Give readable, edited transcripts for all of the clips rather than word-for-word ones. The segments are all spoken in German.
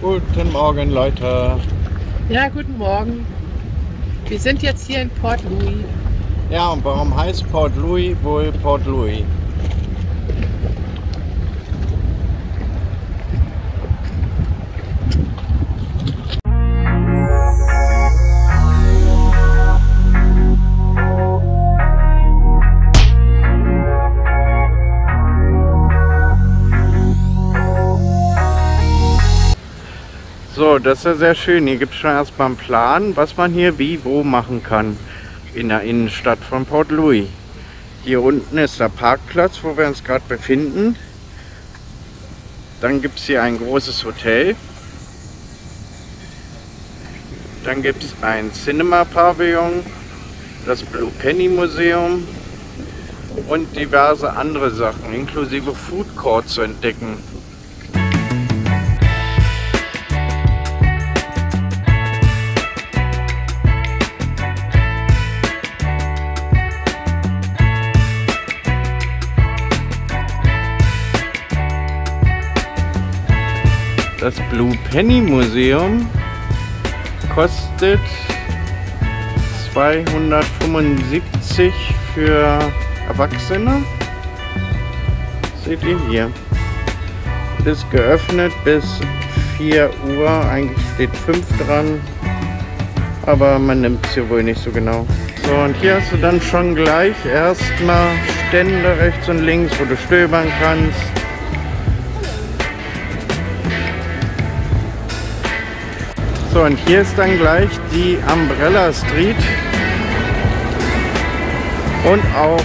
Guten Morgen, Leute. Ja, guten Morgen. Wir sind jetzt hier in Port Louis. Ja, und warum heißt Port Louis wohl Port Louis? So, das ist ja sehr schön. Hier gibt es schon erstmal einen Plan, was man hier wie wo machen kann in der Innenstadt von Port Louis. Hier unten ist der Parkplatz, wo wir uns gerade befinden. Dann gibt es hier ein großes Hotel. Dann gibt es ein Cinema-Pavillon, das Blue Penny Museum und diverse andere Sachen, inklusive Food Court zu entdecken. Das Blue Penny Museum kostet 275 für Erwachsene. Seht ihr hier. Ist geöffnet bis 4 Uhr. Eigentlich steht 5 dran. Aber man nimmt es hier wohl nicht so genau. So, und hier hast du dann schon gleich erstmal Stände rechts und links, wo du stöbern kannst. So, und hier ist dann gleich die Umbrella Street und auch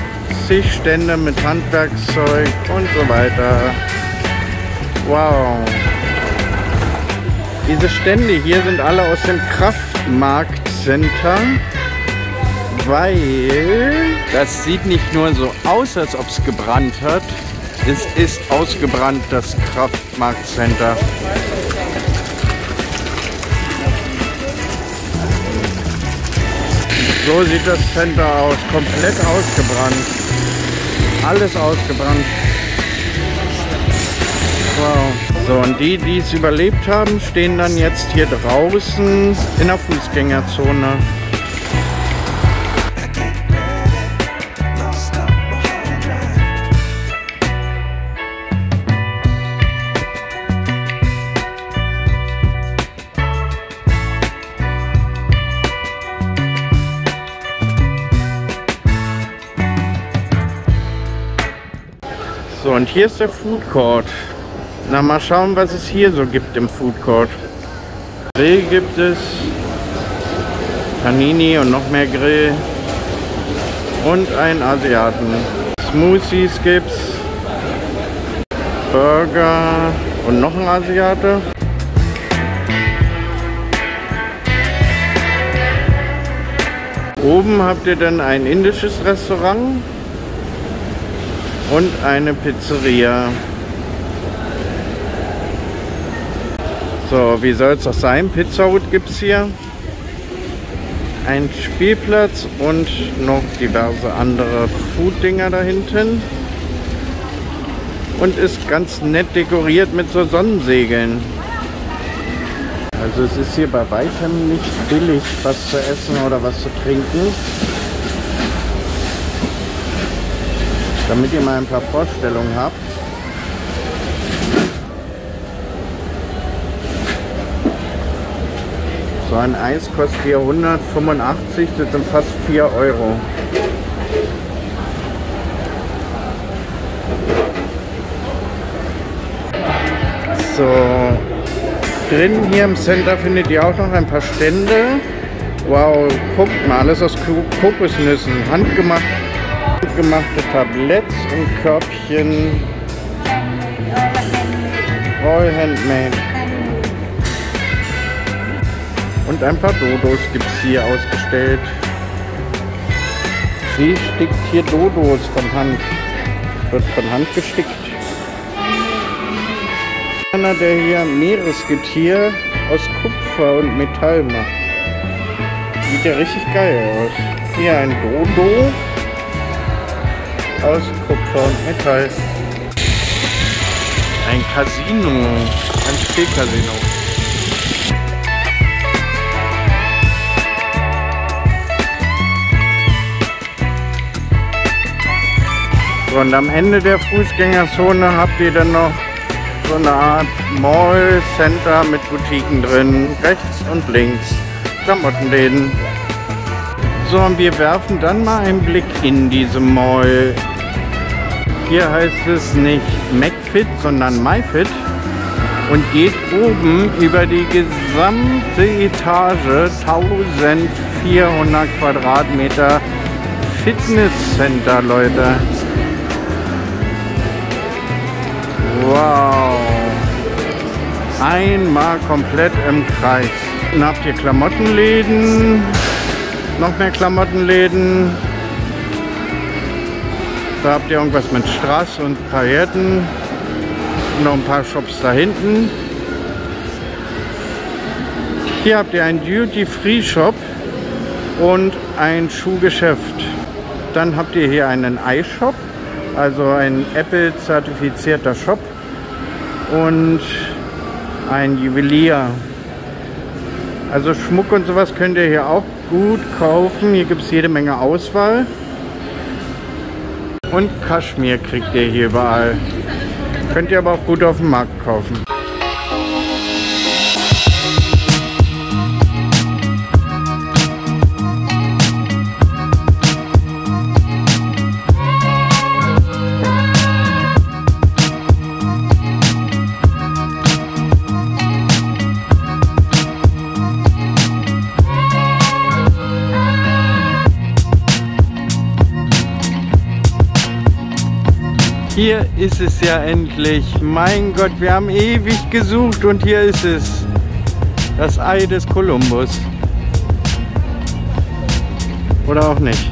zig Stände mit Handwerkszeug und so weiter. Wow! Diese Stände hier sind alle aus dem Kraftmarkt-Center, weil das sieht nicht nur so aus, als ob es gebrannt hat. Es ist ausgebrannt, das Kraftmarkt-Center. So sieht das Center aus, komplett ausgebrannt. Alles ausgebrannt. Wow. So, und die es überlebt haben, stehen dann jetzt hier draußen in der Fußgängerzone. So, und hier ist der Food Court. Na, mal schauen, was es hier so gibt im Food Court. Grill gibt es, Panini und noch mehr Grill und einen Asiaten. Smoothies gibt's, Burger und noch ein Asiate. Oben habt ihr dann ein indisches Restaurant und eine Pizzeria. So, wie soll es auch sein? Pizza Hut gibt es hier. Ein Spielplatz und noch diverse andere Food-Dinger da hinten. Und ist ganz nett dekoriert mit so Sonnensegeln. Also es ist hier bei weitem nicht billig, was zu essen oder was zu trinken. Damit ihr mal ein paar Vorstellungen habt. So ein Eis kostet hier 185, das sind fast 4 Euro. So, drin hier im Center findet ihr auch noch ein paar Stände. Wow, guckt mal, alles aus Kokosnüssen, handgemachte Tabletts und Körbchen, all handmade. Und ein paar Dodos gibt es hier ausgestellt. Sie stickt hier Dodos von Hand. Wird von Hand gestickt. Einer, der hier Meeresgetier aus Kupfer und Metall macht. Sieht ja richtig geil aus. Hier ein Dodo aus Kupfer und Metall. Ein Casino, ein Spielcasino. So, und am Ende der Fußgängerzone habt ihr dann noch so eine Art Mall Center mit Boutiquen drin, rechts und links, Klamottenläden. So, und wir werfen dann mal einen Blick in diese Mall. Hier heißt es nicht McFit, sondern MyFit und geht oben über die gesamte Etage 1400 Quadratmeter Fitnesscenter, Leute. Wow. Einmal komplett im Kreis. Dann habt ihr Klamottenläden, noch mehr Klamottenläden. Da habt ihr irgendwas mit Strass und Pailletten. Noch ein paar Shops da hinten. Hier habt ihr einen Duty-Free-Shop und ein Schuhgeschäft. Dann habt ihr hier einen iShop, also ein Apple-zertifizierter Shop und ein Juwelier. Also Schmuck und sowas könnt ihr hier auch gut kaufen. Hier gibt es jede Menge Auswahl. Und Kaschmir kriegt ihr hier überall. Könnt ihr aber auch gut auf dem Markt kaufen. Hier ist es ja endlich. Mein Gott, wir haben ewig gesucht und hier ist es. Das Ei des Kolumbus. Oder auch nicht.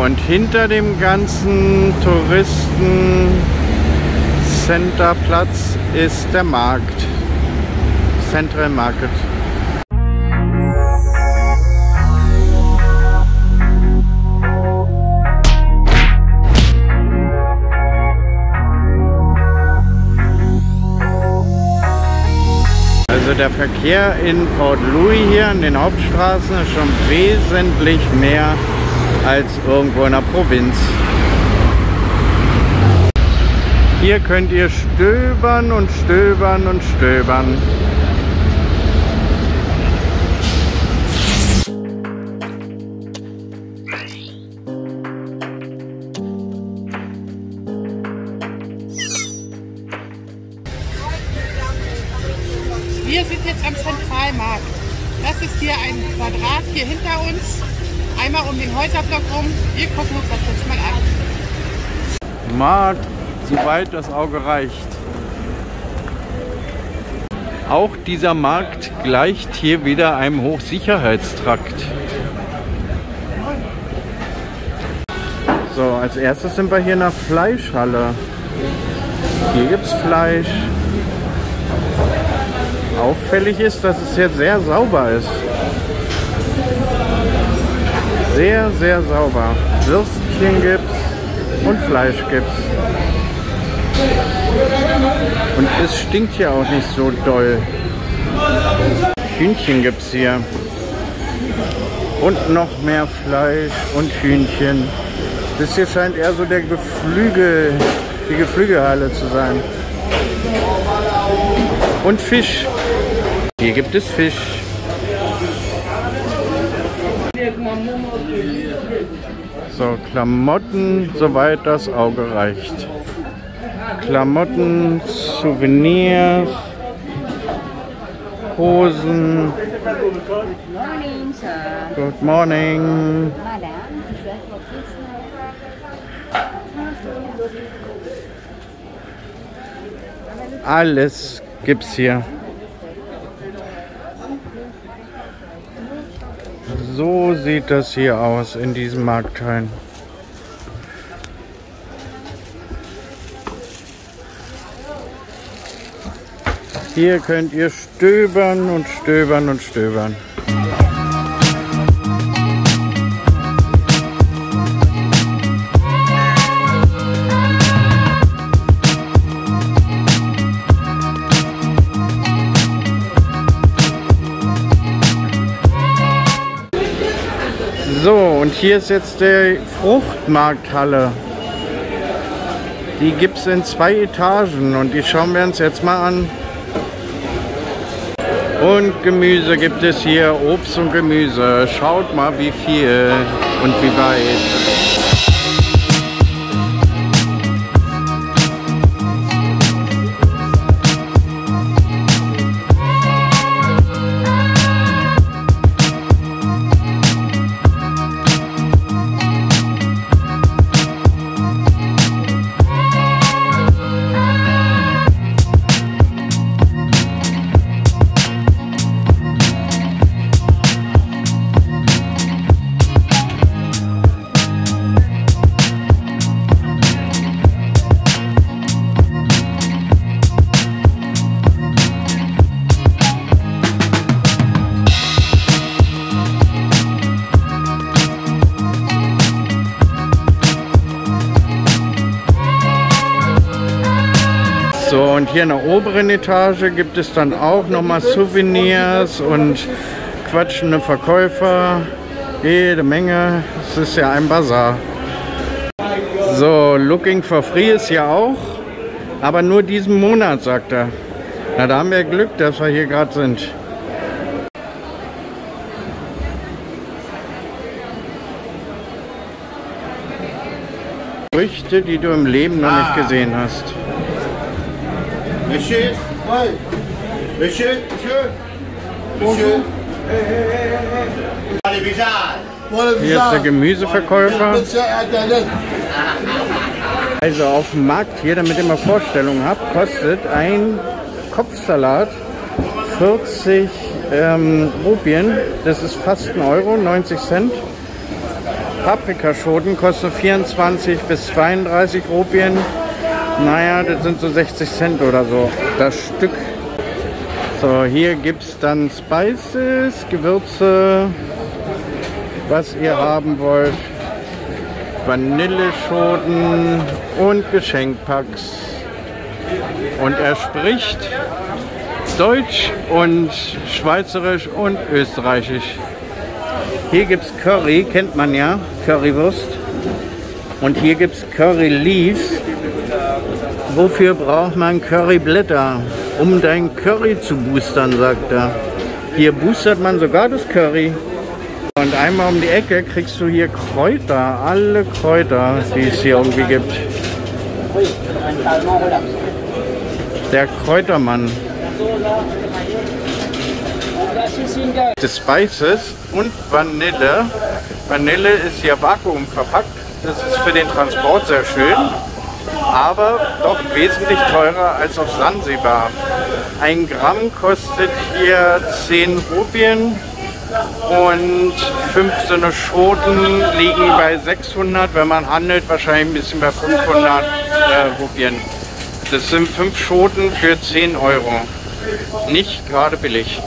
Und hinter dem ganzen Touristen-Centerplatz ist der Markt. Central Market. Also der Verkehr in Port Louis hier an den Hauptstraßen ist schon wesentlich mehr als irgendwo in der Provinz. Hier könnt ihr stöbern und stöbern und stöbern. Wir sind jetzt am Zentralmarkt. Das ist hier ein Quadrat hier hinter uns. Einmal um den Häuserblock rum. Wir gucken uns das jetzt mal an. Markt, soweit das Auge reicht. Auch dieser Markt gleicht hier wieder einem Hochsicherheitstrakt. So, als erstes sind wir hier in der Fleischhalle. Hier gibt es Fleisch. Auffällig ist, dass es hier sehr sauber ist. Sehr, sehr sauber. Würstchen gibt's und Fleisch gibt's. Und es stinkt hier auch nicht so doll. Hühnchen gibt's hier. Und noch mehr Fleisch und Hühnchen. Das hier scheint eher so die Geflügelhalle zu sein. Und Fisch. Hier gibt es Fisch. So, Klamotten, soweit das Auge reicht. Klamotten, Souvenirs, Hosen. Morning, sir. Good morning. Madam, Alles gibt's hier. So sieht das hier aus in diesem Marktteil. Hier könnt ihr stöbern und stöbern und stöbern. So, und hier ist jetzt die Fruchtmarkthalle. Die gibt es in 2 Etagen und die schauen wir uns jetzt mal an. Und Gemüse gibt es hier, Obst und Gemüse. Schaut mal, wie viel und wie weit. So, und hier in der oberen Etage gibt es dann auch nochmal Souvenirs und quatschende Verkäufer. Jede Menge. Es ist ja ein Bazar. So, Looking for Free ist hier auch. Aber nur diesen Monat, sagt er. Na, da haben wir Glück, dass wir hier gerade sind. Früchte, die du im Leben noch nicht gesehen hast. Monsieur, Monsieur, Monsieur, Hier ist der Gemüseverkäufer. Also auf dem Markt hier, damit ihr mal Vorstellungen habt, kostet ein Kopfsalat 40 Rupien. Das ist fast 1 Euro, 90 Cent. Paprikaschoten kosten 24 bis 32 Rupien. Naja, das sind so 60 Cent oder so, das Stück. So, hier gibt es dann Spices, Gewürze, was ihr haben wollt. Vanilleschoten und Geschenkpacks. Und er spricht Deutsch und Schweizerisch und Österreichisch. Hier gibt es Curry, kennt man ja, Currywurst. Und hier gibt es Curry Leaves. Wofür braucht man Curryblätter? Um dein Curry zu boostern, sagt er. Hier boostert man sogar das Curry. Und einmal um die Ecke kriegst du hier Kräuter, alle Kräuter, die es hier irgendwie gibt. Der Kräutermann. Die Spices und Vanille. Vanille ist hier vakuum verpackt. Das ist für den Transport sehr schön, aber doch wesentlich teurer als auf Sansibar. 1 Gramm kostet hier 10 Rupien und 5 so eine Schoten liegen bei 600, wenn man handelt, wahrscheinlich ein bisschen bei 500 Rupien. Das sind 5 Schoten für 10 Euro. Nicht gerade billig.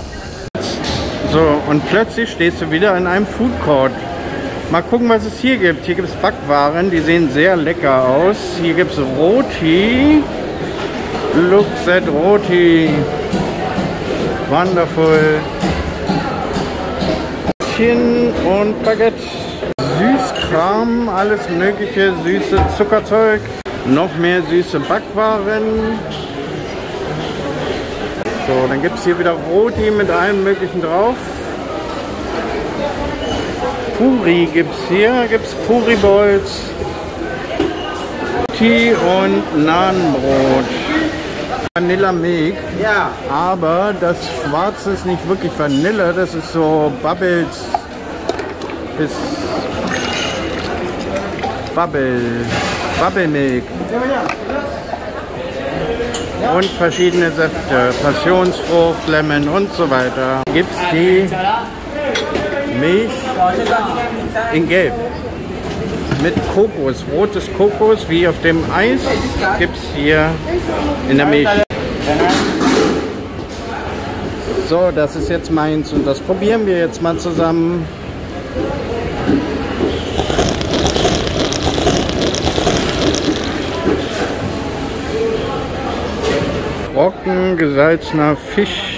So, und plötzlich stehst du wieder in einem Food Court. Mal gucken, was es hier gibt. Hier gibt es Backwaren, die sehen sehr lecker aus. Hier gibt es Roti. Look at Roti. Wonderful. Und Baguette. Süßkram, alles mögliche, süße Zuckerzeug. Noch mehr süße Backwaren. So, dann gibt es hier wieder Roti mit allem möglichen drauf. Puri gibt's hier. Gibt's Puri Balls, Tee und Nahenbrot. Vanilla Milk. Ja. Aber das Schwarze ist nicht wirklich Vanille, das ist so Bubble Milk. Und verschiedene Säfte, Passionsfrucht, Lemon und so weiter. Gibt's die Milch in Gelb mit Kokos, rotes Kokos wie auf dem Eis gibt es hier in der Milch. So, das ist jetzt meins und das probieren wir jetzt mal zusammen. Trocken gesalzener Fisch.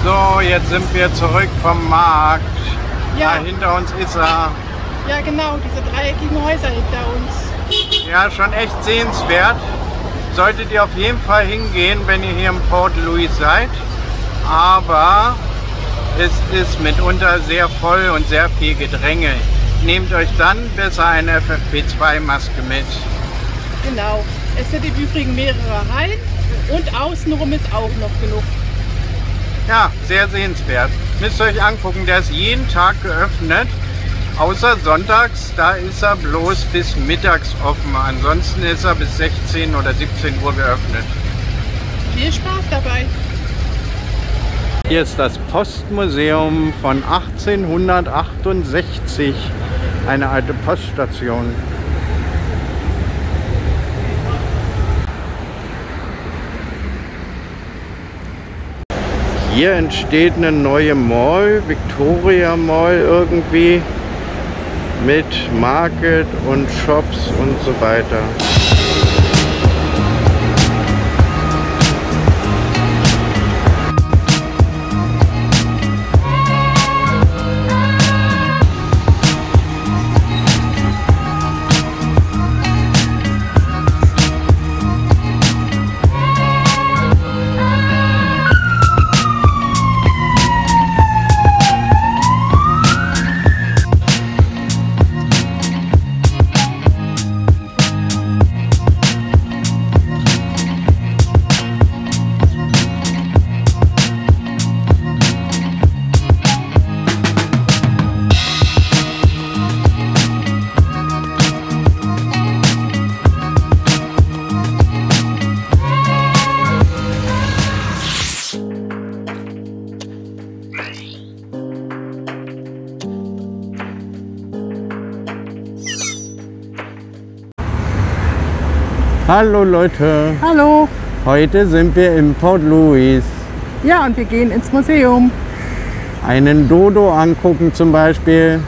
So, jetzt sind wir zurück vom Markt. Ja. Hinter uns ist er. Ja genau, diese dreieckigen Häuser hinter uns. Ja, schon echt sehenswert. Solltet ihr auf jeden Fall hingehen, wenn ihr hier in Port Louis seid. Aber es ist mitunter sehr voll und sehr viel Gedränge. Nehmt euch dann besser eine FFP2-Maske mit. Genau. Es sind im Übrigen mehrere Reihen und außenrum ist auch noch genug. Ja, sehr sehenswert. Müsst ihr euch angucken, der ist jeden Tag geöffnet. Außer sonntags, da ist er bloß bis mittags offen. Ansonsten ist er bis 16 oder 17 Uhr geöffnet. Viel Spaß dabei. Hier ist das Postmuseum von 1868, eine alte Poststation. Hier entsteht eine neue Mall, Victoria Mall irgendwie, mit Market und Shops und so weiter. Hallo Leute! Hallo! Heute sind wir in Port Louis. Ja, und wir gehen ins Museum. Einen Dodo angucken zum Beispiel.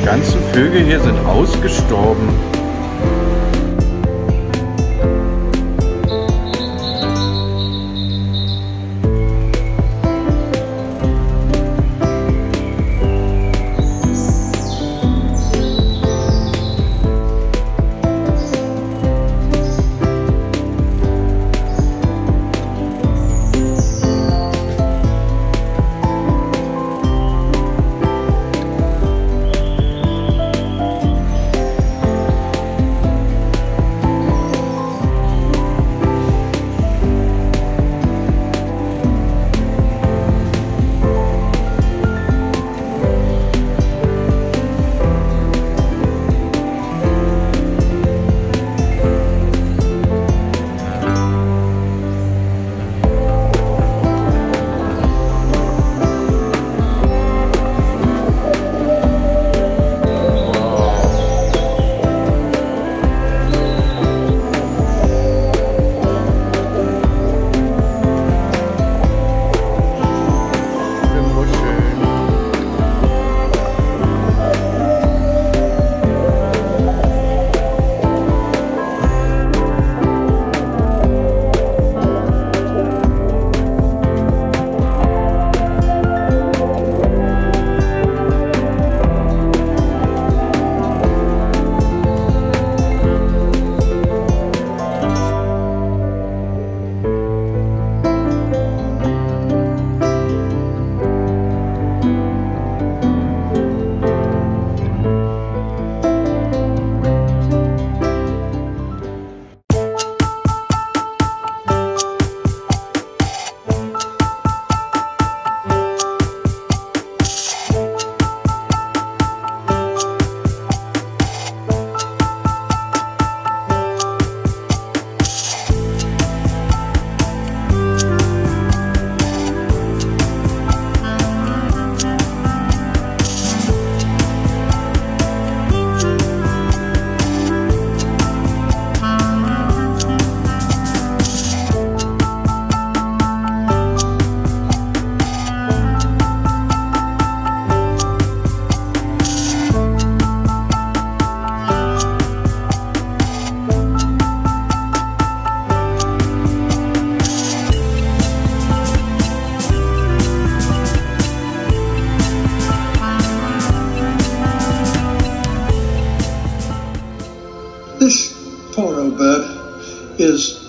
Die ganzen Vögel hier sind ausgestorben.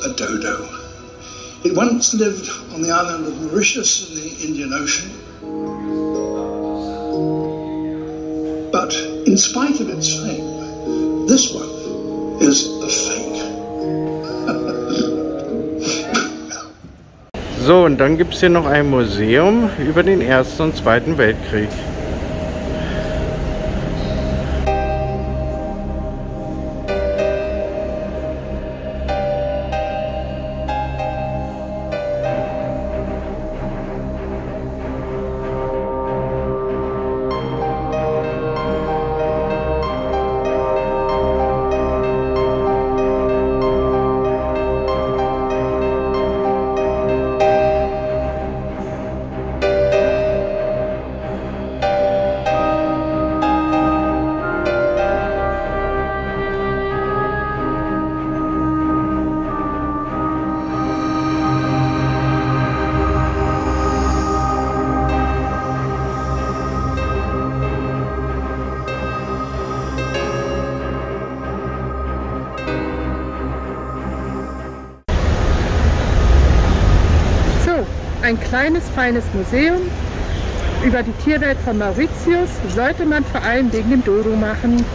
a dodo. It once lived on the island of Mauritius in the Indian Ocean. But in spite of its fame, this one is a fake. So, und dann gibt es hier noch ein Museum über den Ersten und Zweiten Weltkrieg. Ein kleines, feines Museum über die Tierwelt von Mauritius sollte man vor allem wegen dem Dodo machen.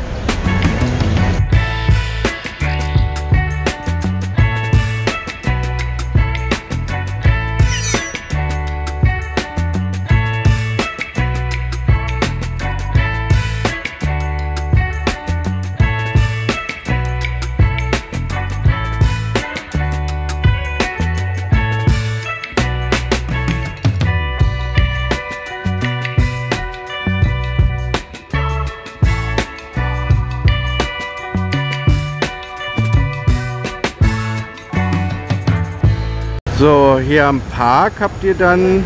So, hier am Park habt ihr dann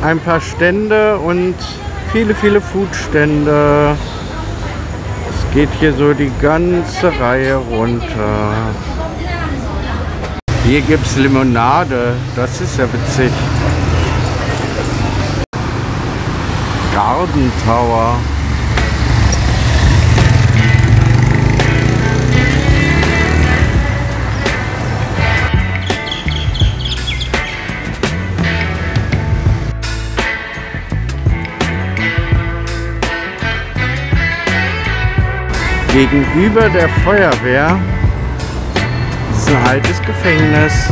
ein paar Stände und viele Foodstände. Es geht hier so die ganze Reihe runter. Hier gibt es Limonade, das ist ja witzig. Garden Tower. Gegenüber der Feuerwehr ist ein altes Gefängnis.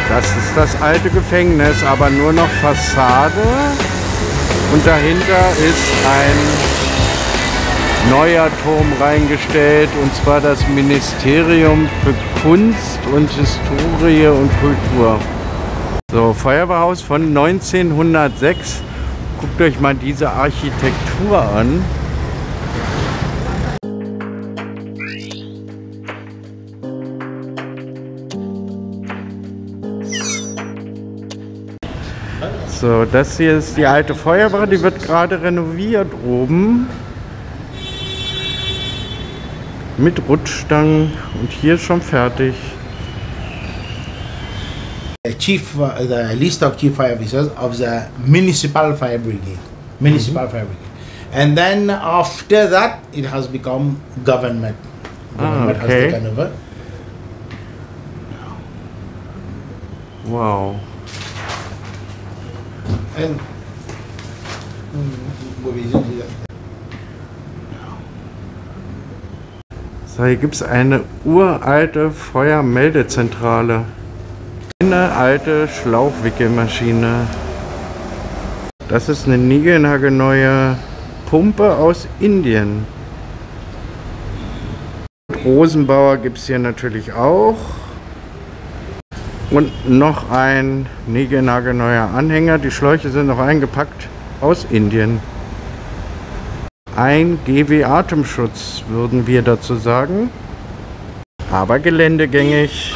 Das ist das alte Gefängnis, aber nur noch Fassade. Und dahinter ist ein neuer Turm reingestellt, und zwar das Ministerium für Kunst und Historie und Kultur. So, Feuerwehrhaus von 1906. Guckt euch mal diese Architektur an. So, das hier ist die alte Feuerwehr, die wird gerade renoviert oben. Mit Rutschstangen, und hier ist schon fertig. The list of chief fire officers of the municipal fire brigade. Fire brigade. And then after that it has become government. Government has taken over. Wow. And so, hier gibt es eine uralte Feuermeldezentrale. Eine alte Schlauchwickelmaschine. Das ist eine niegelnagelneue Pumpe aus Indien. Rosenbauer gibt es hier natürlich auch. Und noch ein niegelnagelneuer Anhänger. Die Schläuche sind noch eingepackt aus Indien. Ein GW Atemschutz, würden wir dazu sagen. Aber geländegängig.